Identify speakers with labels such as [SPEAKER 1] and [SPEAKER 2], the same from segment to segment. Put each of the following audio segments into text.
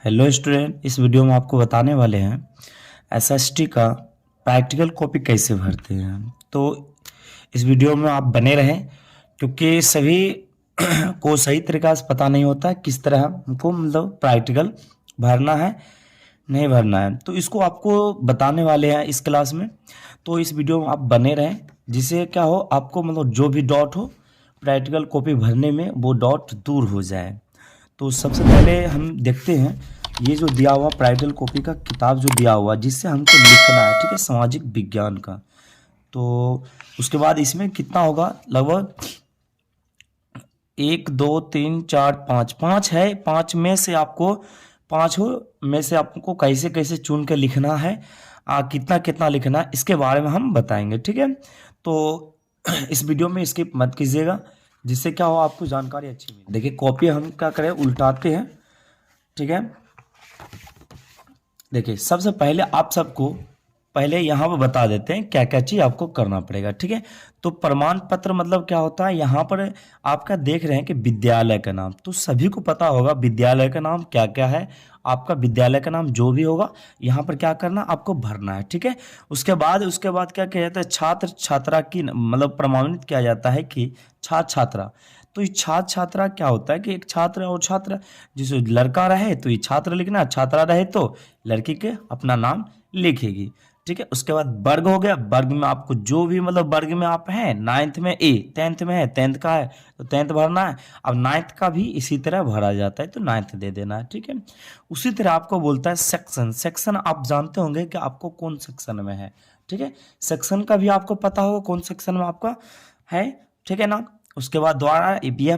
[SPEAKER 1] Hello student, इस video में आपको बताने वाले हैं एसएसटी का प्रैक्टिकल कॉपी कैसे भरते हैं। तो इस वीडियो में आप बने रहें क्योंकि सभी को सही तरीका से पता नहीं होता है किस तरह हमको मतलब प्रैक्टिकल भरना है नहीं भरना है। तो इसको आपको बताने वाले हैं इस क्लास में। तो इस वीडियो में आप बने रहें जिससे क्या हो, आपको मतलब जो भी डाउट हो प्रैक्टिकल कॉपी भरने में वो डाउट दूर हो जाए। तो सबसे पहले हम देखते हैं ये जो दिया हुआ प्रैक्टिकल कॉपी का किताब जो दिया हुआ जिससे हमको लिखना है, ठीक है, सामाजिक विज्ञान का। तो उसके बाद इसमें कितना होगा, लगभग 1 2 3 4 5 है। पाँच में से आपको कैसे कैसे चुन के लिखना है, कितना कितना लिखना है, इसके बारे में हम बताएंगे, ठीक है। तो इस वीडियो में स्किप मत कीजिएगा जिससे क्या हो आपको जानकारी अच्छी मिले। देखिए कॉपी हम क्या करें, उल्टाते हैं, ठीक है। देखिए सबसे पहले आप सबको पहले यहाँ पर बता देते हैं क्या क्या चीज़ आपको करना पड़ेगा, ठीक है। तो प्रमाण पत्र मतलब क्या होता है, यहाँ पर आपका देख रहे हैं कि विद्यालय का नाम, तो सभी को पता होगा विद्यालय का नाम क्या क्या है। आपका विद्यालय का नाम जो भी होगा यहाँ पर क्या करना, आपको भरना है, ठीक है। उसके बाद क्या किया जाता है, छात्र छात्रा की मतलब प्रमाणित किया जाता है कि छात्र छात्रा। तो ये छात्र छात्रा क्या होता है कि एक छात्र और छात्र, जिसे लड़का रहे तो ये छात्र लिखना, छात्रा रहे तो लड़की के अपना नाम लिखेगी, ठीक है। उसके बाद वर्ग हो गया, वर्ग में आपको जो भी मतलब वर्ग में आप हैं, नाइन्थ में ए, टेंथ में है, टेंथ का है तो टेंथ भरना है। अब नाइन्थ का भी इसी तरह भरा जाता है तो नाइन्थ दे देना है, ठीक है। उसी तरह आपको बोलता है सेक्शन। सेक्शन आप जानते होंगे कि आपको कौन सेक्शन में है, ठीक है। सेक्शन का भी आपको पता होगा कौन सेक्शन में आपका है, ठीक है ना। उसके बाद द्वारा यह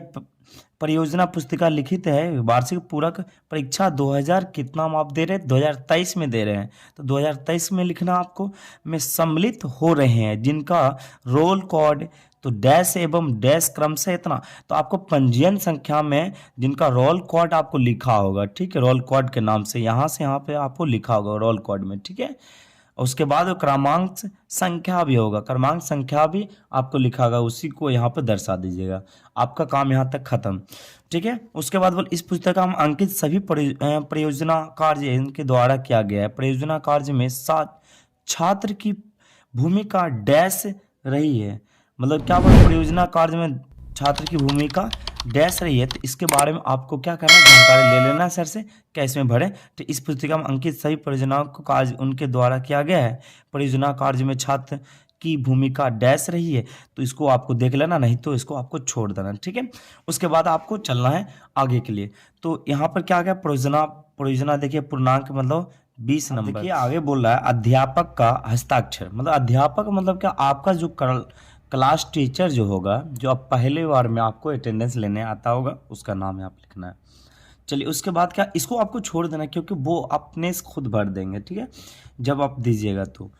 [SPEAKER 1] परियोजना पुस्तिका लिखित है वार्षिक पूरक परीक्षा 2000 कितना आप दे रहे हैं, 2023 में दे रहे हैं तो 2023 में लिखना आपको में सम्मिलित हो रहे हैं जिनका रोल कोड तो डैश एवं डैश क्रम से इतना, तो आपको पंजीयन संख्या में जिनका रोल कोड आपको लिखा होगा, ठीक है, रोल कोड के नाम से यहाँ से पे आपको लिखा होगा रोल कोड में, ठीक है। उसके बाद क्रमांक संख्या भी होगा, क्रमांक संख्या भी आपको लिखा होगा, उसी को यहाँ पर दर्शा दीजिएगा। आपका काम यहाँ तक खत्म, ठीक है। उसके बाद बोल इस पुस्तक में अंकित सभी परियोजना कार्य इनके द्वारा किया गया है। परियोजना कार्य में सात छात्र की भूमिका डैश रही है, मतलब क्या बोल परियोजना कार्य में छात्र की भूमिका डैश रही है, तो इसके बारे में आपको क्या करना है, जानकारी ले लेना सर से कैसे में भरें। तो इस पुस्तिका में अंकित सभी परियोजनाओं को कार्य उनके द्वारा किया गया है। परियोजना कार्य में छात्र की भूमिका डैश रही है, तो इसको आपको देख लेना, नहीं तो इसको आपको छोड़ देना, ठीक है। उसके बाद आपको चलना है आगे के लिए। तो यहाँ पर क्या गया, परियोजना देखिए पूर्णांक मतलब 20 नंबर। देखिए आगे बोल रहा है अध्यापक का हस्ताक्षर, मतलब अध्यापक मतलब क्या, आपका जो क्लास टीचर जो होगा, जो आप पहले बार में आपको अटेंडेंस लेने आता होगा, उसका नाम यहाँ पे लिखना है। चलिए उसके बाद क्या, इसको आपको छोड़ देना क्योंकि वो अपने से खुद भर देंगे, ठीक है, जब आप दीजिएगा तो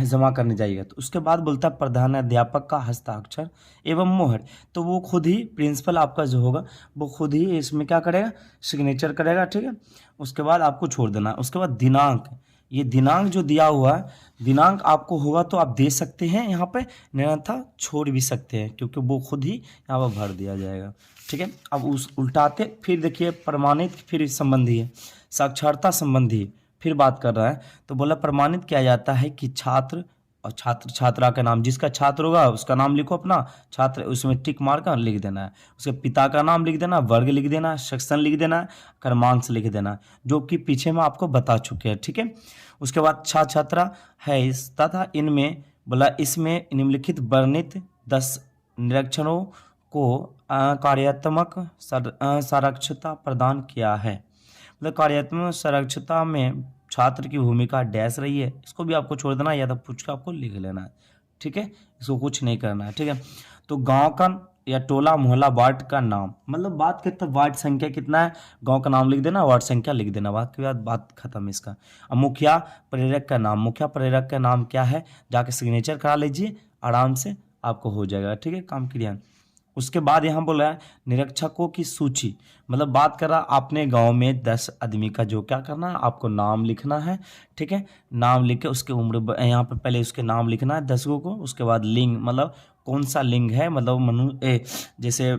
[SPEAKER 1] जमा करने जाइएगा। तो उसके बाद बोलता है प्रधान अध्यापक का हस्ताक्षर एवं मोहर, तो वो खुद ही प्रिंसिपल आपका जो होगा वो खुद ही इसमें क्या करेगा, सिग्नेचर करेगा, ठीक है। उसके बाद आपको छोड़ देना। उसके बाद दिनांक, ये दिनांक जो दिया हुआ है, दिनांक आपको होगा तो आप दे सकते हैं यहाँ पे, नहीं था छोड़ भी सकते हैं क्योंकि वो खुद ही यहाँ पर भर दिया जाएगा, ठीक है। अब उस उल्टाते फिर देखिए प्रमाणित फिर संबंधी है, साक्षरता संबंधी फिर बात कर रहा है। तो बोला प्रमाणित किया जाता है कि छात्र और छात्र छात्रा का नाम, जिसका छात्र होगा उसका नाम लिखो अपना, छात्र उसमें टिक मार कर लिख देना है, उसके पिता का नाम लिख देना, वर्ग लिख देना, सेक्शन लिख देना, क्रमांक लिख देना, जो कि पीछे में आपको बता चुके हैं, ठीक है। उसके बाद छात्र छात्रा है इस तथा इनमें बोला इसमें निम्नलिखित वर्णित 10 निरीक्षणों को कार्यात्मक साक्षरता प्रदान किया है, मतलब कार्यात्मक साक्षरता में छात्र की भूमिका डैश रही है, इसको भी आपको छोड़ देना या तो पूछ के आपको लिख लेना है, ठीक है, इसको कुछ नहीं करना है, ठीक है। तो गांव का या टोला मोहल्ला वार्ड का नाम, मतलब बात करते वार्ड संख्या कितना है, गांव का नाम लिख देना, वार्ड संख्या लिख देना, बात के बाद बात खत्म इसका। अब मुखिया प्रेरक का नाम, मुखिया प्रेरक का नाम क्या है, जाके सिग्नेचर करा लीजिए, आराम से आपको हो जाएगा, ठीक है, काम क्लियर। उसके बाद यहाँ बोला है निरीक्षकों की सूची, मतलब बात कर रहा अपने गांव में 10 आदमी का जो क्या करना है, आपको नाम लिखना है, ठीक है। नाम लिख के उसके उम्र यहाँ पर पहले उसके नाम लिखना है 10 को। उसके बाद लिंग, मतलब कौन सा लिंग है, मतलब जैसे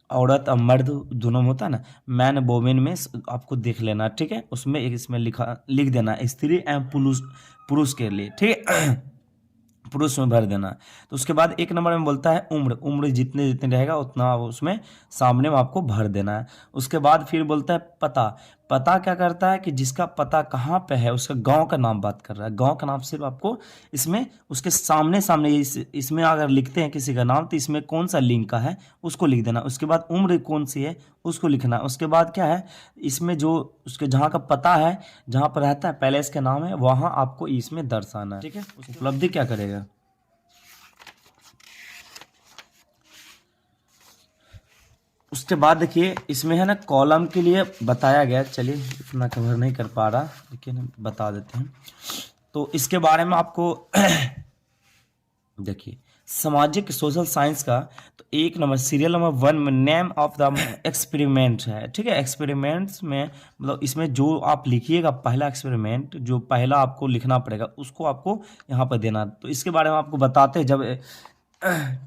[SPEAKER 1] औरत और मर्द दोनों में होता है ना, मैन वोमेन में आपको देख लेना, ठीक है। उसमें एक इसमें लिख देना स्त्री एवं पुरुष, पुरुष के लिए, ठीक है। पुरुष में भर देना। तो उसके बाद एक नंबर में बोलता है उम्र, उम्र जितने जितने रहेगा उतना उसमें सामने में आपको भर देना है। उसके बाद फिर बोलता है पता, पता क्या करता है कि जिसका पता कहाँ पे है, उसका गांव का नाम बात कर रहा है, गांव का नाम सिर्फ आपको इसमें उसके सामने सामने इसमें अगर लिखते हैं किसी का नाम तो इसमें कौन सा लिंग का है उसको लिख देना। उसके बाद उम्र कौन सी है उसको लिखना। उसके बाद क्या है, इसमें जो उसके जहाँ का पता है, जहाँ पर रहता है पैलेस का नाम है, वहाँ आपको इसमें दर्शाना है, ठीक है। उपलब्धि क्या करेगा, उसके बाद देखिए इसमें है ना कॉलम के लिए बताया गया, चलिए इतना कवर नहीं कर पा रहा लेकिन बता देते हैं। तो इसके बारे में आपको देखिए सामाजिक सोशल साइंस का तो एक नंबर सीरियल नंबर 1 में नेम ऑफ द एक्सपेरिमेंट है, ठीक है। एक्सपेरिमेंट्स में मतलब इसमें जो आप लिखिएगा पहला एक्सपेरिमेंट, जो पहला आपको लिखना पड़ेगा उसको आपको यहाँ पर देना। तो इसके बारे में आपको बताते हैं जब,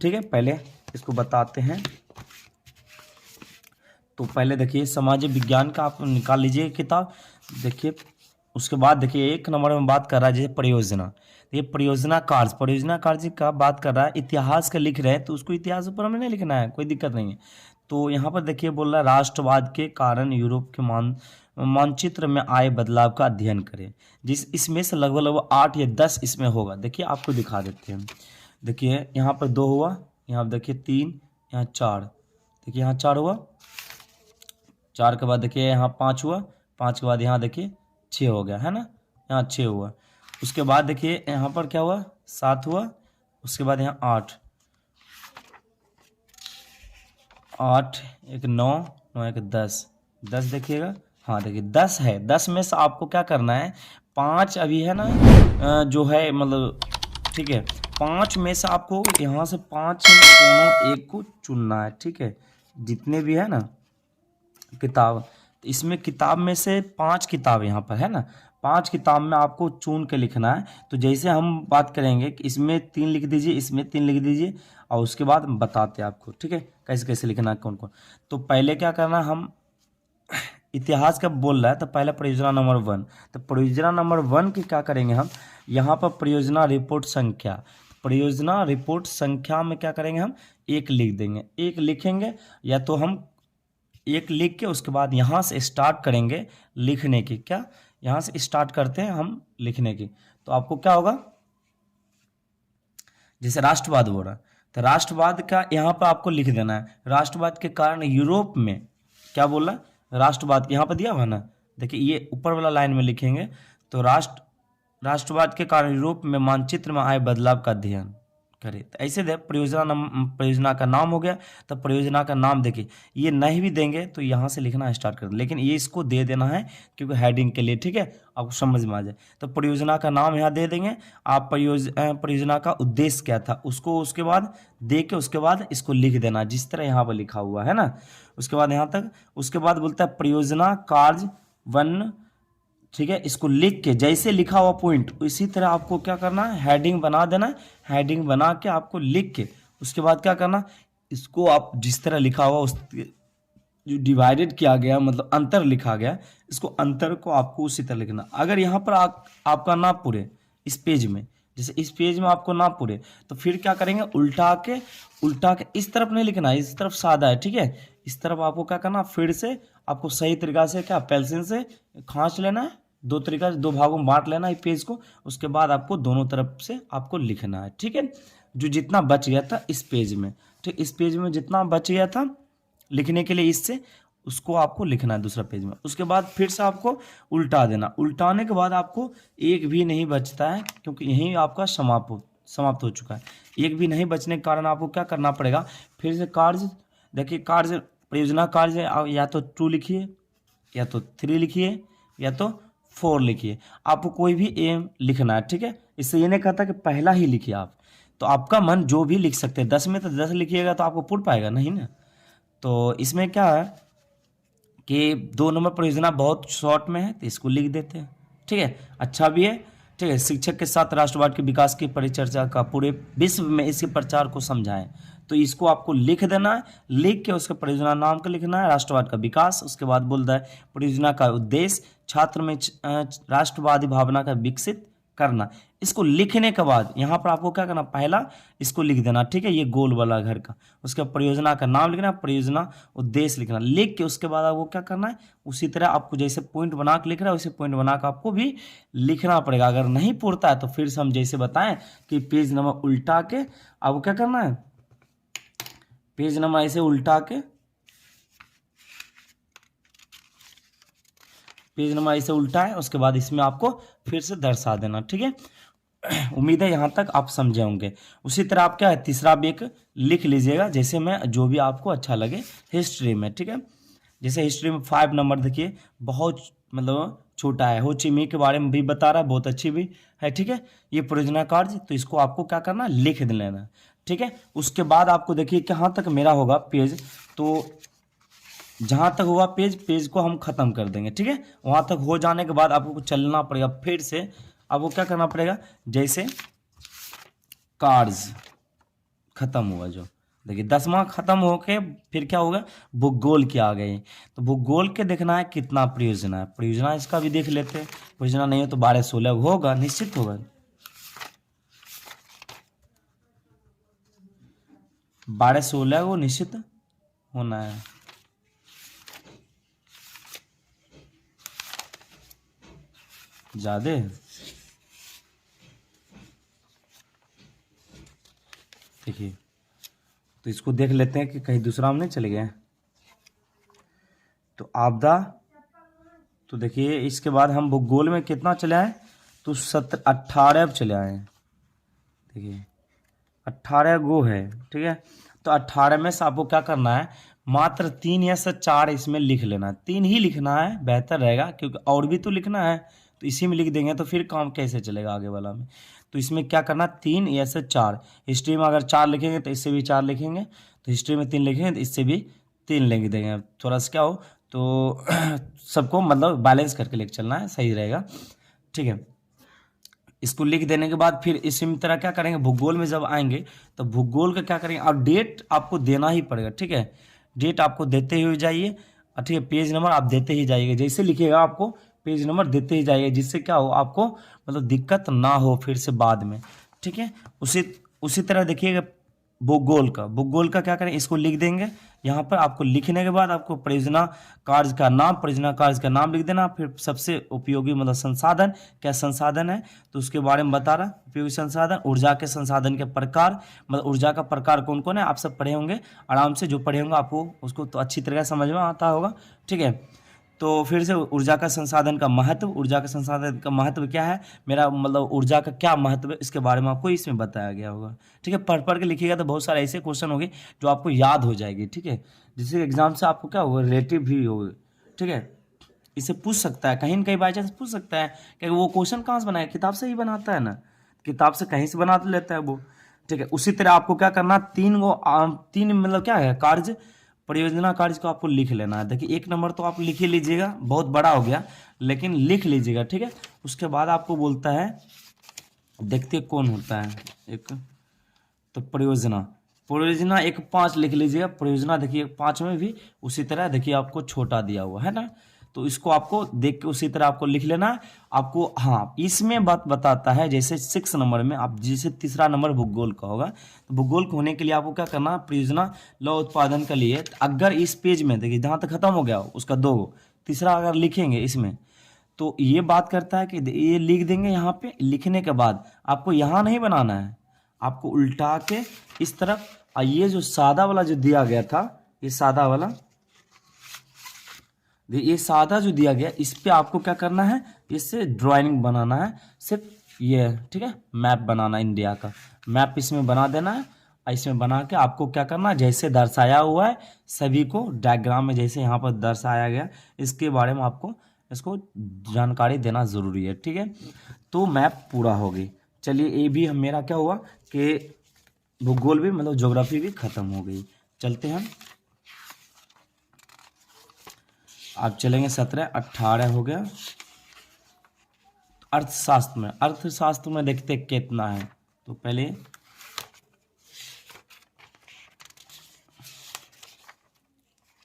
[SPEAKER 1] ठीक है, पहले इसको बताते हैं। तो पहले देखिए सामाजिक विज्ञान का आप निकाल लीजिए किताब, देखिए। उसके बाद देखिए एक नंबर में बात कर रहा है जैसे परियोजना, ये परियोजना कार्य, परियोजना कार्य का बात कर रहा है। इतिहास का लिख रहे हैं तो उसको इतिहास ऊपर हमें नहीं लिखना है, कोई दिक्कत नहीं है। तो यहाँ पर देखिए बोल रहा है राष्ट्रवाद के कारण यूरोप के मानचित्र में आए बदलाव का अध्ययन करें, जिस इसमें से लगभग लगभग 8 या 10 इसमें होगा। देखिए आपको दिखा देते हैं, देखिए यहाँ पर 2 हुआ, यहाँ देखिए 3, यहाँ 4, देखिए यहाँ 4 हुआ, 4 के बाद देखिए यहाँ 5 हुआ, 5 के बाद यहाँ देखिए 6 हो गया है ना, यहाँ 6 हुआ। उसके बाद देखिए यहाँ पर क्या हुआ, 7 हुआ। उसके बाद यहाँ 8, 8 एक 9, 9 एक 10, 10 देखिएगा, हाँ देखिए 10 है। 10 में से आपको क्या करना है, 5 अभी है ना जो है मतलब, ठीक है, 5 में से आपको यहाँ से 5 दोनों एक को चुनना है, ठीक है। जितने भी है ना किताब, इसमें किताब में से 5 किताब यहाँ पर है ना, 5 किताब में आपको चुन के लिखना है। तो जैसे हम बात करेंगे कि इसमें 3 लिख दीजिए, इसमें 3 लिख दीजिए, और उसके बाद बताते हैं आपको, ठीक है, कैसे कैसे लिखना है कौन कौन। तो पहले क्या करना है, हम इतिहास का बोल रहा है तो पहले परियोजना नंबर 1, तो परियोजना नंबर 1 की क्या करेंगे हम, यहाँ पर परियोजना रिपोर्ट संख्या, परियोजना रिपोर्ट संख्या में क्या करेंगे हम, 1 लिख देंगे। 1 लिखेंगे या तो हम 1 लिख के उसके बाद यहाँ से स्टार्ट करेंगे लिखने की, क्या यहाँ से स्टार्ट करते हैं हम लिखने की। तो आपको क्या होगा, जैसे राष्ट्रवाद हो रहा तो राष्ट्रवाद का यहाँ पर आपको लिख देना है। राष्ट्रवाद के कारण यूरोप में क्या बोला, राष्ट्रवाद यहाँ पर दिया हुआ ना, देखिए ये ऊपर वाला लाइन में लिखेंगे। तो राष्ट्रवाद के कारण यूरोप में मानचित्र में आए बदलाव का अध्ययन करे। तो ऐसे दे परियोजना का नाम हो गया। तो परियोजना का नाम देखिए ये नहीं भी देंगे तो यहाँ से लिखना स्टार्ट कर दे, लेकिन ये इसको दे देना है क्योंकि हेडिंग के लिए, ठीक है, आपको समझ में आ जाए। तो परियोजना का नाम यहाँ दे देंगे आप, परियोजना का उद्देश्य क्या था उसको उसके बाद दे के उसके बाद इसको लिख देना जिस तरह यहाँ पर लिखा हुआ है ना। उसके बाद यहाँ तक, उसके बाद बोलता है परियोजना कार्य 1, ठीक है, इसको लिख के जैसे लिखा हुआ पॉइंट इसी तरह आपको क्या करना है, हेडिंग बना देना है। हेडिंग बना के आपको लिख के उसके बाद क्या करना, इसको आप जिस तरह लिखा हुआ उस जो डिवाइडेड किया गया मतलब अंतर लिखा गया, इसको अंतर को आपको उसी तरह लिखना। अगर यहाँ पर आपका ना पूरे इस पेज में, जैसे इस पेज में आपको ना पूरे तो फिर क्या करेंगे, उल्टा के इस तरफ नहीं लिखना है, इस तरफ सादा है, ठीक है, इस तरफ आपको क्या करना, फिर से आपको सही तरीका से क्या पेंसिल से खींच लेना है, 2 तरीका से 2 भागों में बांट लेना है पेज को। उसके बाद आपको दोनों तरफ से आपको लिखना है, ठीक है, जो जितना बच गया था इस पेज में, ठीक, इस पेज में जितना बच गया था लिखने के लिए इससे उसको आपको लिखना है दूसरा पेज में। उसके बाद फिर से आपको उल्टा देना, उल्टाने के बाद आपको एक भी नहीं बचता है क्योंकि यहीं आपका समाप्त हो चुका है। एक भी नहीं बचने के कारण आपको क्या करना पड़ेगा, फिर से कार्य देखिए, कार्य परियोजना कार्य या तो 2 लिखिए या तो 3 लिखिए या तो 4 लिखिए, आपको कोई भी एम लिखना है, ठीक है। इससे ये नहीं कहता कि पहला ही लिखिए आप, तो आपका मन जो भी लिख सकते हैं। 10 में तो 10 लिखिएगा तो आपको पुर पाएगा नहीं ना। तो इसमें क्या है कि 2 नंबर परियोजना बहुत शॉर्ट में है तो इसको लिख देते हैं, ठीक है, अच्छा भी है, ठीक है। शिक्षक के साथ राष्ट्रवाद के विकास की परिचर्चा का पूरे विश्व में इसके प्रचार को समझाएं, तो इसको आपको लिख देना है। लिख के उसके परियोजना नाम का लिखना है, राष्ट्रवाद का विकास, उसके बाद बोलता है परियोजना का उद्देश्य छात्र में राष्ट्रवादी भावना का विकसित करना। इसको लिखने के बाद यहाँ पर आपको क्या करना, पहला इसको लिख देना, ठीक है, ये गोल वाला घर का, उसके परियोजना का नाम लिखना, परियोजना उद्देश्य लिखना। लिख के उसके बाद आपको क्या करना है, उसी तरह आपको जैसे पॉइंट बना के लिख रहा है वैसे पॉइंट बना के आपको भी लिखना पड़ेगा। अगर नहीं पूरता है तो फिर से हम जैसे बताएं कि पेज नंबर उल्टा के आपको क्या करना है, पेज नंबर ऐसे उल्टा के, पेज नंबर ऐसे उल्टा है, उसके बाद इसमें आपको फिर से दर्शा देना, ठीक है। उम्मीद है यहाँ तक आप समझे होंगे। उसी तरह आप क्या है, तीसरा भी एक लिख लीजिएगा, जैसे मैं जो भी आपको अच्छा लगे हिस्ट्री में, ठीक है। जैसे हिस्ट्री में 5 नंबर देखिए, बहुत मतलब छोटा है, हो ची मिन्ह के बारे में भी बता रहा है, बहुत अच्छी भी है, ठीक है। ये परियोजना कार्य, तो इसको आपको क्या करना, लिख लेना, ठीक है। उसके बाद आपको देखिए कहाँ तक मेरा होगा पेज, तो जहाँ तक होगा पेज, पेज को हम खत्म कर देंगे, ठीक है। वहाँ तक हो जाने के बाद आपको चलना पड़ेगा, फिर से आपको क्या करना पड़ेगा, जैसे कार्ड्स खत्म हुआ, जो देखिए 10वां खत्म होके फिर क्या होगा, भूगोल के आ गए। तो भूगोल के देखना है कितना परियोजना है, परियोजना इसका भी देख लेते हैं। परियोजना नहीं हो तो 12-16 होगा, निश्चित होगा, 12-16 वो निश्चित होना है। ज्यादा देखिए, तो इसको देख लेते हैं कि कहीं दूसरा हम नहीं चले गए। तो आपदा, तो देखिए इसके बाद हम भूगोल में कितना चले आए, तो 18 चले आए, देखिए 18 गो है, ठीक है। तो 18 में से आपको क्या करना है, मात्र 3 या से 4 इसमें लिख लेना है, 3 ही लिखना है, बेहतर रहेगा, क्योंकि और भी तो लिखना है, तो इसी में लिख देंगे तो फिर काम कैसे चलेगा आगे वाला में। तो इसमें क्या करना, 3 या से 4, हिस्ट्री में अगर 4 लिखेंगे तो इससे भी 4 लिखेंगे, तो हिस्ट्री में 3 लिखेंगे तो इससे भी 3 लिख देंगे, थोड़ा सा क्या हो तो सबको मतलब बैलेंस करके लेके चलना है, सही रहेगा, ठीक है। इसको लिख देने के बाद फिर इसी तरह क्या करेंगे, भूगोल में जब आएंगे तो भूगोल का क्या करेंगे, और डेट आपको देना ही पड़ेगा, ठीक है। डेट आपको देते हुए जाइए, और ठीक है, पेज नंबर आप देते ही जाइएगा, जैसे लिखिएगा आपको पेज नंबर देते ही जाइए, जिससे क्या हो आपको मतलब दिक्कत ना हो फिर से बाद में, ठीक है। उसी उसी तरह देखिएगा भूगोल का क्या करें, इसको लिख देंगे। यहाँ पर आपको लिखने के बाद आपको परियोजना कार्य का नाम, परियोजना कार्य का नाम लिख देना, फिर सबसे उपयोगी मतलब संसाधन, क्या संसाधन है तो उसके बारे में बता रहा, उपयोगी संसाधन, ऊर्जा के संसाधन के प्रकार, मतलब ऊर्जा का प्रकार कौन कौन है, आप सब पढ़े होंगे आराम से, जो पढ़े होंगे आपको उसको तो अच्छी तरह समझ में आता होगा, ठीक है। तो फिर से ऊर्जा का संसाधन का महत्व, ऊर्जा का संसाधन का महत्व क्या है, मेरा मतलब ऊर्जा का क्या महत्व है, इसके बारे में आपको इसमें बताया गया होगा, ठीक है। पढ़ पढ़ के लिखिएगा तो बहुत सारे ऐसे क्वेश्चन होंगे जो आपको याद हो जाएगी, ठीक है। जिससे एग्जाम से आपको क्या होगा, रिलेटिव भी होगा, ठीक है। इसे पूछ सकता है कहीं न कहीं, बाई चांस पूछ सकता है, क्योंकि वो क्वेश्चन कहाँ से बनाया, किताब से ही बनाता है ना, किताब से कहीं से बना तो लेता है वो, ठीक है। उसी तरह आपको क्या करना, 3 मतलब क्या है कार्य, परियोजना कार्य को आपको लिख लेना है। देखिए 1 नंबर तो आप लिख ही लीजिएगा, बहुत बड़ा हो गया, लेकिन लिख लीजिएगा, ठीक है। उसके बाद आपको बोलता है, देखते कौन होता है एक, तो परियोजना, परियोजना एक 5 लिख लीजिएगा, परियोजना देखिए 5 में भी उसी तरह देखिए आपको छोटा दिया हुआ है ना, तो इसको आपको देख के उसी तरह आपको लिख लेना है आपको। हाँ, इसमें बात बताता है, जैसे 6 नंबर में आप, जैसे तीसरा नंबर भूगोल का होगा, तो भूगोल को होने के लिए आपको क्या करना, परियोजना लौ उत्पादन के लिए अगर इस पेज में देखिए जहाँ तक खत्म हो गया उसका 2, तीसरा अगर लिखेंगे इसमें, तो ये बात करता है कि ये लिख देंगे। यहाँ पे लिखने के बाद आपको यहाँ नहीं बनाना है, आपको उल्टा के इस तरफ, और ये जो सादा वाला जो दिया गया था, ये सादा वाला, ये सादा जो दिया गया, इस पे आपको क्या करना है, इससे ड्राइंग बनाना है, सिर्फ ये, ठीक है, मैप बनाना, इंडिया का मैप इसमें बना देना है। और इसमें बना के आपको क्या करना है, जैसे दर्शाया हुआ है सभी को डायग्राम में, जैसे यहाँ पर दर्शाया गया, इसके बारे में आपको इसको जानकारी देना ज़रूरी है, ठीक है। तो मैप पूरा हो गई। चलिए ये भी मेरा क्या हुआ कि भूगोल भी मतलब ज्योग्राफी भी खत्म हो गई। चलते हैं आप, चलेंगे 17, 18 हो गया। अर्थशास्त्र में देखते कितना है, तो पहले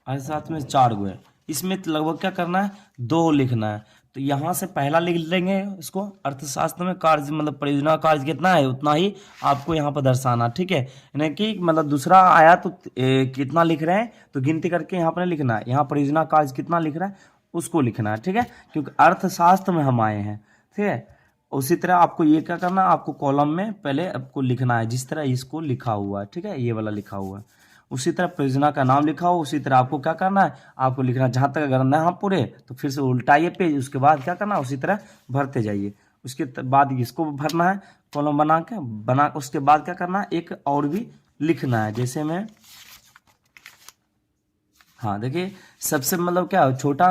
[SPEAKER 1] अर्थशास्त्र में 4 गो है, इसमें लगभग क्या करना है, 2 लिखना है। तो यहाँ से पहला लिख लेंगे इसको, अर्थशास्त्र में कार्य मतलब परियोजना का कार्य कितना है उतना ही आपको यहाँ पर दर्शाना, ठीक है। यानी कि मतलब दूसरा आया तो कितना लिख रहे हैं तो गिनती करके यहाँ पर लिखना है, यहाँ परियोजना का कार्य कितना लिख रहा है उसको लिखना है, ठीक है, क्योंकि अर्थशास्त्र में हम आए हैं, ठीक है। उसी तरह आपको ये क्या करना है, आपको कॉलम में पहले आपको लिखना है जिस तरह इसको लिखा हुआ है, ठीक है, ये वाला लिखा हुआ है। उसी तरह परियोजना का नाम लिखा हो, उसी तरह आपको क्या करना है, आपको लिखना जहाँ तक अगर ना हम पूरे तो फिर से उल्टाइए पेज, उसके बाद क्या करना है उसी तरह भरते जाइए। उसके बाद इसको भरना है कॉलम बना उसके बाद क्या करना है, एक और भी लिखना है। जैसे में हाँ देखिए, सबसे मतलब क्या छोटा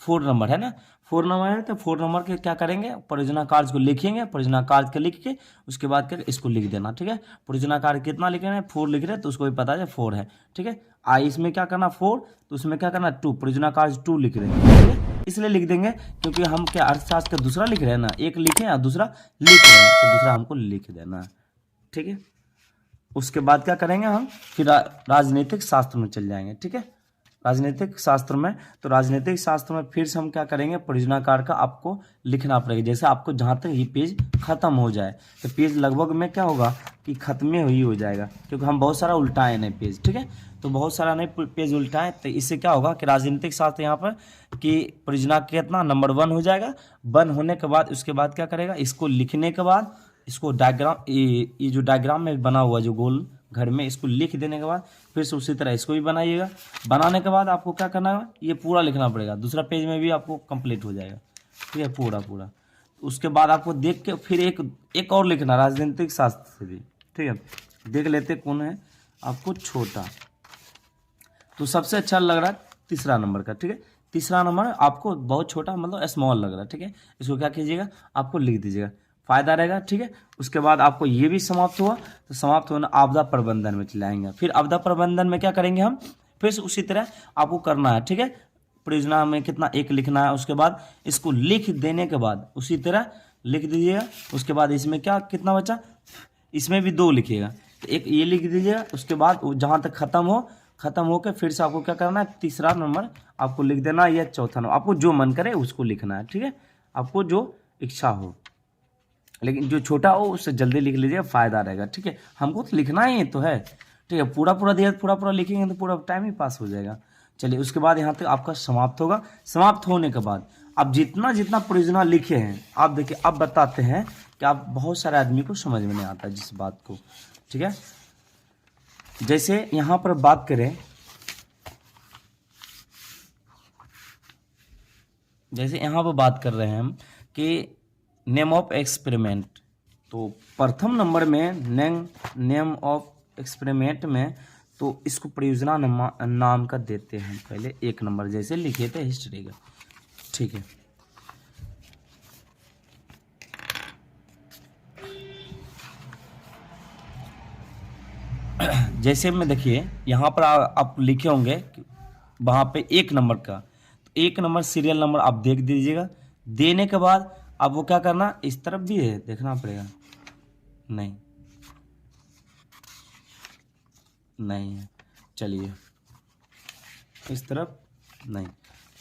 [SPEAKER 1] 4 नंबर है ना, 4 नंबर है तो 4 नंबर के क्या करेंगे, परियोजना कार्य को लिखेंगे, परियोजना कार्य के लिख के उसके बाद क्या इसको लिख देना, ठीक है। परियोजना कार्य कितना लिख रहे हैं, 4 लिख रहे हैं तो उसको भी पता है 4 है, ठीक है। इसमें क्या करना 4 तो उसमें क्या करना 2, परियोजना कार्य 2 लिख रहे हैं, ठीक है। इसलिए लिख देंगे क्योंकि हम क्या अर्थशास्त्र का दूसरा लिख रहे हैं ना, एक लिखे और दूसरा लिख रहे हैं तो दूसरा हमको लिख देना है, ठीक है। उसके बाद क्या करेंगे हम, फिर राजनीतिक शास्त्र में चल जाएंगे, ठीक है। राजनीतिक शास्त्र में, तो राजनीतिक शास्त्र में फिर से हम क्या करेंगे, परियोजना कार्य का आपको लिखना पड़ेगा। जैसे आपको जहाँ तक ये पेज खत्म हो जाए, तो पेज लगभग में क्या होगा कि खत्म ही हो जाएगा, क्योंकि हम बहुत सारा उल्टाए नहीं पेज, ठीक है। तो बहुत सारा नहीं पेज उल्टाएं तो इससे क्या होगा कि राजनीतिक शास्त्र यहाँ पर कि परियोजना कितना नंबर 1 हो जाएगा। 1 होने के बाद उसके बाद क्या करेगा, इसको लिखने के बाद इसको डायग्राम, ये जो डायग्राम में बना हुआ जो गोल घर में, इसको लिख देने के बाद फिर से उसी तरह इसको भी बनाइएगा। बनाने के बाद आपको क्या करना है, ये पूरा लिखना पड़ेगा, दूसरा पेज में भी आपको कंप्लीट हो जाएगा, ठीक है, पूरा। उसके बाद आपको देख के फिर एक और लिखना राजनीतिक शास्त्र से भी, ठीक है। देख लेते कौन है आपको छोटा, तो सबसे अच्छा लग रहा है तीसरा नंबर का, ठीक है। तीसरा नंबर आपको बहुत छोटा मतलब स्मॉल लग रहा है, ठीक है। इसको क्या कीजिएगा, आपको लिख दीजिएगा, फायदा रहेगा, ठीक है। उसके बाद आपको ये भी समाप्त हुआ, तो समाप्त होना आपदा प्रबंधन में चलाएंगे। फिर आपदा प्रबंधन में क्या करेंगे हम, फिर से उसी तरह आपको करना है, ठीक है। परियोजना में कितना 1 लिखना है, उसके बाद इसको लिख देने के बाद उसी तरह लिख दीजिएगा। उसके बाद इसमें क्या कितना बचा, इसमें भी 2 लिखिएगा, तो एक ये लिख दीजिएगा। उसके बाद जहाँ तक खत्म होकर फिर से आपको क्या करना है, तीसरा नंबर आपको लिख देना या चौथा नंबर, आपको जो मन करे उसको लिखना है, ठीक है, आपको जो इच्छा हो, लेकिन जो छोटा हो उससे जल्दी लिख लीजिए, फायदा रहेगा, ठीक है। हमको तो लिखना ही तो है, ठीक है। पूरा दिया, पूरा लिखेंगे तो पूरा टाइम ही पास हो जाएगा। चलिए, उसके बाद यहाँ तक आपका समाप्त होगा। समाप्त होने के बाद अब जितना परियोजना लिखे हैं आप देखिए, अब बताते हैं कि आप बहुत सारे आदमी को समझ में नहीं आता जिस बात को, ठीक है। जैसे यहाँ पर बात करें, जैसे यहाँ पर बात कर रहे हैं हम कि नेम ऑफ एक्सपेरिमेंट, तो प्रथम नंबर में नेम ऑफ एक्सपेरिमेंट में तो इसको परियोजना नाम का देते हैं पहले 1 नंबर, जैसे लिखे थे हिस्ट्री का, ठीक है। जैसे में देखिए यहाँ पर आप लिखे होंगे वहाँ पे 1 नंबर का, तो 1 नंबर सीरियल नंबर आप देख दीजिएगा। देने के बाद अब वो क्या करना, इस तरफ भी है देखना पड़ेगा, नहीं है, चलिए इस तरफ नहीं,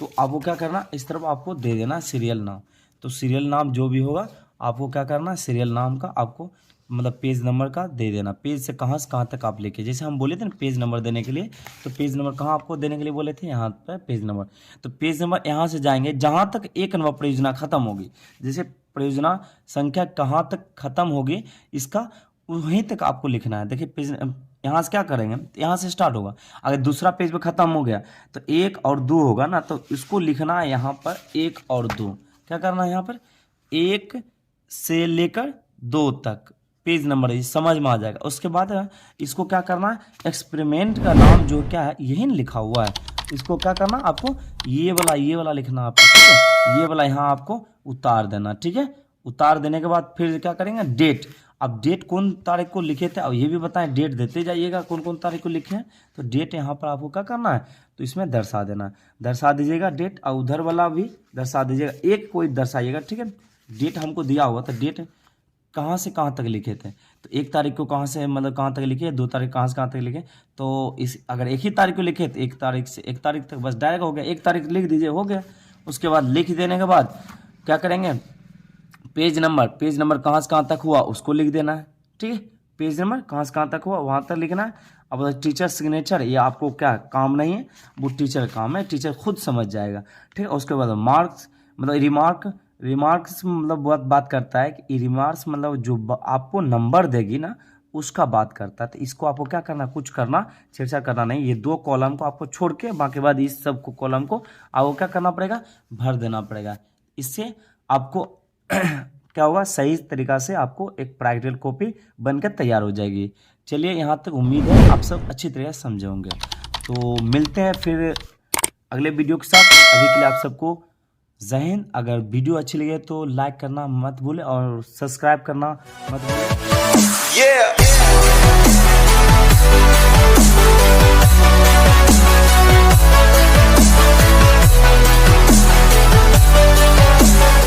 [SPEAKER 1] तो अब वो क्या करना, इस तरफ आपको दे देना सीरियल नाम। तो सीरियल नाम जो भी होगा आपको क्या करना, सीरियल नाम का आपको मतलब पेज नंबर का दे देना। पेज से कहाँ तक आप लेके, जैसे हम बोले थे ना पेज नंबर देने के लिए, तो पेज नंबर कहाँ आपको देने के लिए बोले थे, यहाँ पर पेज नंबर। तो पेज नंबर यहाँ से जाएंगे जहाँ तक 1 नंबर परियोजना खत्म होगी, जैसे परियोजना संख्या कहाँ तक खत्म होगी इसका वहीं तक आपको लिखना है। देखिए पेज यहाँ से क्या करेंगे, यहाँ से स्टार्ट होगा, अगर दूसरा पेज पे खत्म हो गया तो 1 और 2 होगा ना, तो इसको लिखना है यहाँ पर 1 और 2, क्या करना है यहाँ पर 1 से लेकर 2 तक पेज नंबर, समझ में आ जाएगा। उसके बाद इसको क्या करना है, एक्सपेरिमेंट का नाम जो क्या है यही लिखा हुआ है, इसको क्या करना आपको ये वाला लिखना आपको, ठीक है। ये वाला यहाँ आपको उतार देना, ठीक है। उतार देने के बाद फिर क्या करेंगे, डेट। अब डेट कौन तारीख को लिखे थे, अब ये भी बताएं, डेट देते जाइएगा कौन तारीख को लिखे हैं, तो डेट यहाँ पर आपको क्या करना है, तो इसमें दर्शा देना, दर्शा दीजिएगा डेट, और उधर वाला भी दर्शा दीजिएगा, एक कोई दर्शाइएगा, ठीक है। डेट हमको दिया हुआ तो डेट कहाँ से कहाँ तक लिखे थे। तो 1 तारीख को कहाँ से मतलब कहाँ तक लिखे, 2 तारीख कहाँ से कहाँ तक लिखे। तो इस अगर एक ही तारीख को लिखे तो 1 तारीख से 1 तारीख तक बस डायरेक्ट हो गया, 1 तारीख लिख दीजिए, हो गया। उसके बाद लिख देने के बाद क्या करेंगे, पेज नंबर कहाँ से कहाँ तक हुआ उसको लिख देना है, ठीक है। पेज नंबर कहाँ से कहाँ तक हुआ वहाँ तक लिखना है। अब टीचर सिग्नेचर ये आपको क्या काम नहीं है, वो टीचर काम है, टीचर खुद समझ जाएगा, ठीक है। उसके बाद मार्क्स मतलब रिमार्क्स मतलब बात करता है कि रिमार्क्स मतलब जो आपको नंबर देगी ना उसका बात करता है। तो इसको आपको क्या करना, कुछ करना छेड़छाड़ करना नहीं, ये 2 कॉलम को आपको छोड़ के बाकी बाद इस सब को कॉलम को आपको क्या करना पड़ेगा, भर देना पड़ेगा। इससे आपको क्या होगा, सही तरीका से आपको एक प्रैक्टिकल कॉपी बनकर तैयार हो जाएगी। चलिए यहाँ तक उम्मीद है आप सब अच्छी तरह से समझे होंगे। तो मिलते हैं फिर अगले वीडियो के साथ। अभी के लिए आप सबको जय हिंद। अगर वीडियो अच्छी लगे तो लाइक करना मत भूलें और सब्सक्राइब करना मत भूलें।